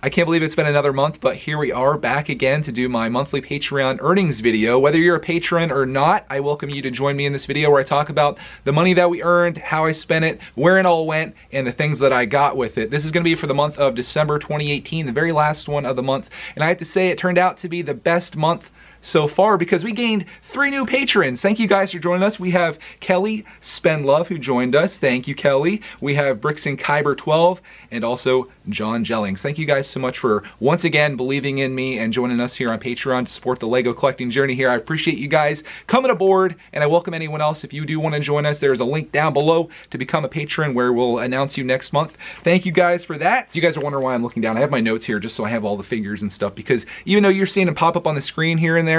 I can't believe it's been another month, but here we are back again to do my monthly Patreon earnings video. Whether you're a patron or not, I welcome you to join me in this video where I talk about the money that we earned, how I spent it, where it all went, and the things that I got with it. This is going to be for the month of December 2018, the very last one of the month. And I have to say it turned out to be the best month so far because we gained 3 new patrons. Thank you guys for joining us. We have Kelly Spenlove who joined us. Thank you, Kelly. We have Bricks and Kyber 12 and also John Jellings. Thank you guys so much for once again believing in me and joining us here on Patreon to support the Lego collecting journey here. I appreciate you guys coming aboard, and I welcome anyone else if you do want to join us. There's a link down below to become a patron where we'll announce you next month. Thank you guys for that. So you guys are wondering why I'm looking down. I have my notes here just so I have all the figures and stuff, because even though you're seeing them pop up on the screen here and there,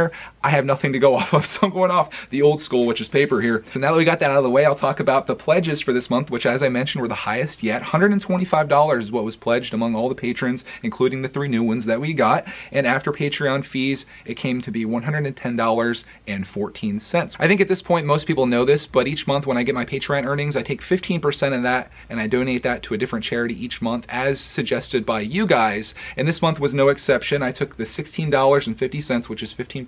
I have nothing to go off of, so I'm going off the old school, which is paper here. So now that we got that out of the way, I'll talk about the pledges for this month, which, as I mentioned, were the highest yet. $125 is what was pledged among all the patrons, including the 3 new ones that we got. And after Patreon fees, it came to be $110.14. I think at this point, most people know this, but each month when I get my Patreon earnings, I take 15% of that and I donate that to a different charity each month, as suggested by you guys. And this month was no exception. I took the $16.50, which is 15%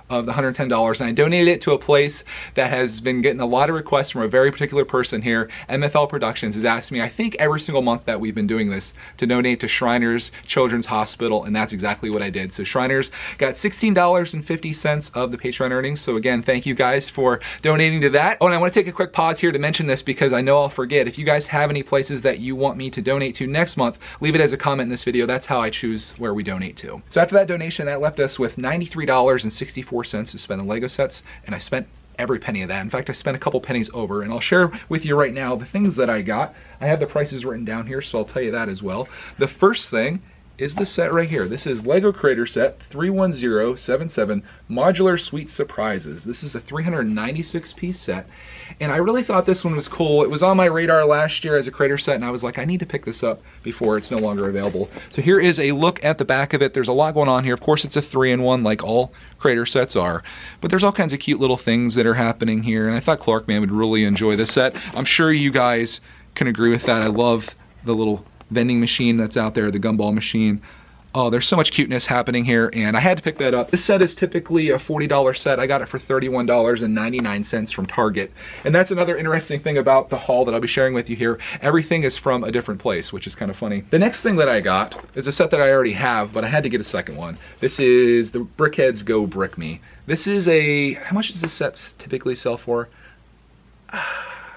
of the $110, and I donated it to a place that has been getting a lot of requests from a very particular person here. MFL Productions has asked me, I think every single month that we've been doing this, to donate to Shriners Children's Hospital, and that's exactly what I did. So Shriners got $16.50 of the Patreon earnings. So again, thank you guys for donating to that. Oh, and I want to take a quick pause here to mention this because I know I'll forget. If you guys have any places that you want me to donate to next month, leave it as a comment in this video. That's how I choose where we donate to. So after that donation, that left us with $93.64 to spend on Lego sets, and I spent every penny of that. In fact, I spent a couple pennies over, and I'll share with you right now the things that I got. I have the prices written down here, so I'll tell you that as well. The first thing is this set right here. This is Lego Creator Set 31077 Modular Sweet Surprises. This is a 396 piece set, and I really thought this one was cool. It was on my radar last year as a Creator set, and I was like, I need to pick this up before it's no longer available. So here is a look at the back of it. There's a lot going on here. Of course, it's a 3-in-1 like all Creator sets are, but there's all kinds of cute little things that are happening here, and I thought Clarkman would really enjoy this set. I'm sure you guys can agree with that. I love the little vending machine that's out there, the gumball machine. Oh, there's so much cuteness happening here, and I had to pick that up. This set is typically a $40 set. I got it for $31.99 from Target. And that's another interesting thing about the haul that I'll be sharing with you here. Everything is from a different place, which is kind of funny. The next thing that I got is a set that I already have, but I had to get a second one. This is the Brickheads Go Brick Me. This is a, how much does this set typically sell for?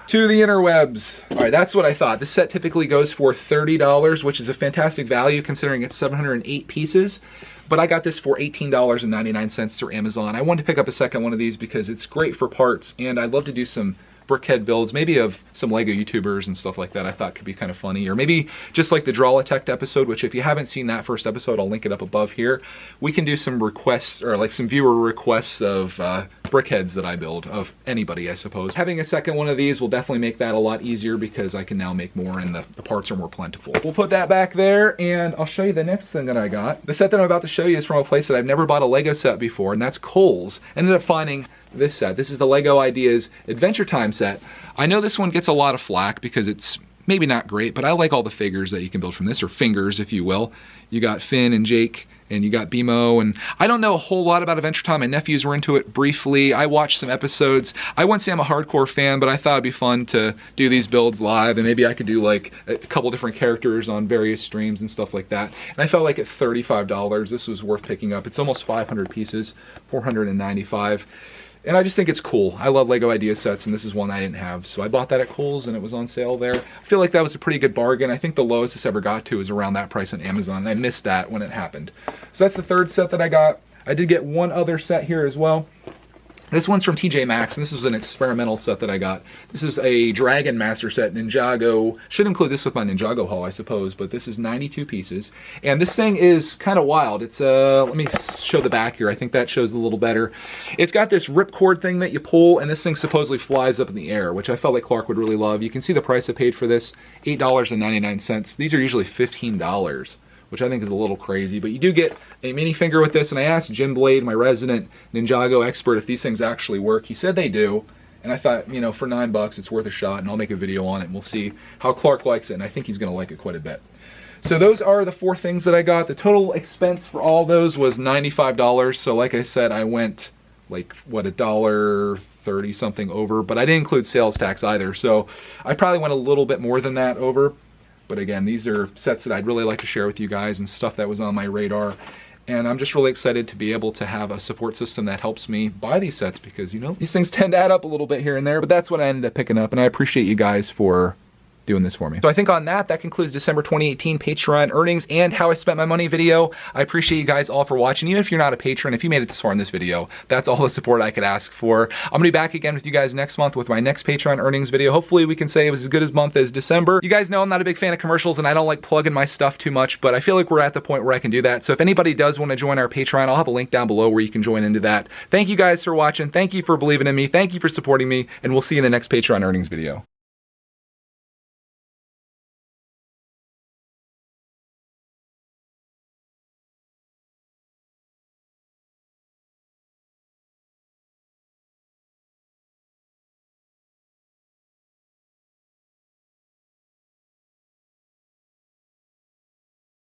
To the interwebs. All right, that's what I thought. This set typically goes for $30, which is a fantastic value considering it's 708 pieces. But I got this for $18.99 through Amazon. I wanted to pick up a second one of these because it's great for parts, and I'd love to do some brickhead builds, maybe of some Lego YouTubers and stuff like that. I thought could be kind of funny, or maybe just like the brickitect episode, which if you haven't seen that first episode, I'll link it up above here. We can do some requests, or like some viewer requests of brickheads that I build, of anybody, I suppose. Having a second one of these will definitely make that a lot easier because I can now make more and the parts are more plentiful. We'll put that back there, and I'll show you the next thing that I got. The set that I'm about to show you is from a place that I've never bought a Lego set before, and that's Kohl's. Ended up finding this set. This is the Lego Ideas Adventure Time set. I know this one gets a lot of flack because it's maybe not great, but I like all the figures that you can build from this, or fingers, if you will. You got Finn and Jake, and you got BMO, and I don't know a whole lot about Adventure Time. My nephews were into it briefly. I watched some episodes. I wouldn't say I'm a hardcore fan, but I thought it'd be fun to do these builds live, and maybe I could do like a couple different characters on various streams and stuff like that. And I felt like at $35, this was worth picking up. It's almost 500 pieces, 495. And I just think it's cool. I love Lego Idea sets, and this is one I didn't have. So I bought that at Kohl's, and it was on sale there. I feel like that was a pretty good bargain. I think the lowest this ever got to was around that price on Amazon, and I missed that when it happened. So that's the third set that I got. I did get one other set here as well. This one's from TJ Maxx, and this is an experimental set that I got. This is a Dragon Master set, Ninjago. Should include this with my Ninjago haul, I suppose, but this is 92 pieces. And this thing is kind of wild. It's, let me show the back here. I think that shows a little better. It's got this ripcord thing that you pull, and this thing supposedly flies up in the air, which I felt like Clark would really love. You can see the price I paid for this, $8.99. These are usually $15. Which I think is a little crazy, but you do get a minifigure with this, and I asked Jim Blade, my resident Ninjago expert, if these things actually work. He said they do, and I thought, you know, for $9 it's worth a shot, and I'll make a video on it, and we'll see how Clark likes it, and I think he's gonna like it quite a bit. So those are the 4 things that I got. The total expense for all those was $95. So like I said, I went like, what, $1.30 something over, but I didn't include sales tax either. So I probably went a little bit more than that over. But again, these are sets that I'd really like to share with you guys and stuff that was on my radar. And I'm just really excited to be able to have a support system that helps me buy these sets because, you know, these things tend to add up a little bit here and there, but that's what I ended up picking up. And I appreciate you guys for doing this for me. So I think on that concludes December 2018 Patreon earnings and how I spent my money video. I appreciate you guys all for watching. Even if you're not a patron, if you made it this far in this video, that's all the support I could ask for. I'm gonna be back again with you guys next month with my next Patreon earnings video. Hopefully we can say it was as good a month as December. You guys know I'm not a big fan of commercials and I don't like plugging my stuff too much, but I feel like we're at the point where I can do that. So if anybody does want to join our Patreon, I'll have a link down below where you can join into that. Thank you guys for watching. Thank you for believing in me. Thank you for supporting me, and we'll see you in the next Patreon earnings video.